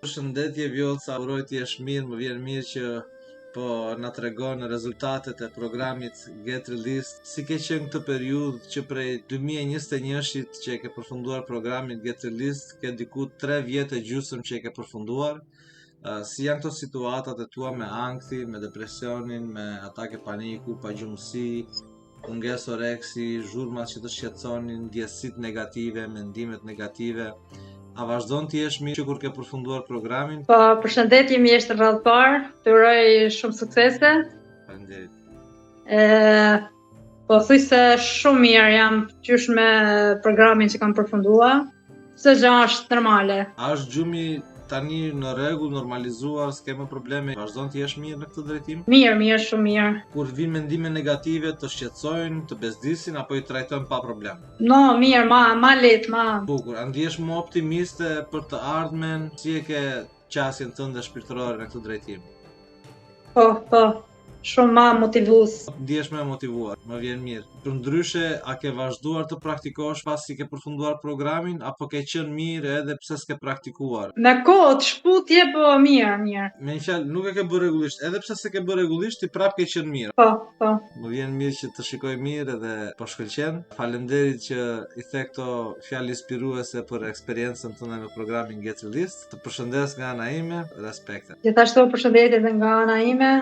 Përshëndetje Vjoca, uroj të jesh mirë, më vjen mirë që po na tregon rezultatet e programit Get Released. Si ke qenë këtë periudhë që prej 2021-shit që e ke përfunduar programin Get Released, ke diku 3 vjetë e gjysmë që e ke përfunduar. Si janë këto situatat e tua me ankthi, me depresionin, me atake paniku, pagjumësi, mungesë oreksi, zhurmat që të shqetësonin, ndjesitë negative, mendimet negative? A vazhdon të jesh mirë që kur ke përfunduar programin? Po, përshëndetje, mi është radhë parë, të uroj shumë suksese. Faleminderit. Po, thuj se shumë mirë jam qysh me programin që kam përfunduar, se gjë është normale. A është gjumi tani në rregull, normalizuar, s'ke më probleme? Vazhdon të jesh mirë në këtë drejtim? Mirë, shumë mirë. Kur vin mendime negative, të shqetësojnë, të bezdisin apo i trajtojnë pa problem? No, mirë, ma lehtë, ma. Bukur, a ndihesh më optimiste për të ardhmen? Si e ke qasjen tënde shpirtërore në këtë drejtim? Po, shumë ma motivues. Ndihesh më motivuar, më vjen mirë. Përndryshe, a ke vazhduar të praktikosh pasi ke përfunduar programin, apo ke qenë mirë edhe pse s'ke praktikuar? Me kohë të shputje, po mirë. Me një fjalë, nuk e ke bërë rregullisht, edhe pse s'e ke bërë rregullisht, ti prap ke qenë mirë. Po. Më vjen mirë që të shikoj mirë edhe po shkëlqen. Faleminderit që i the këto fjalë inspiruese për eksperiencën tënde me programin Get Released. Të përshëndes nga ana ime, respekte. Gjithashtu përshëndetje edhe nga ana ime.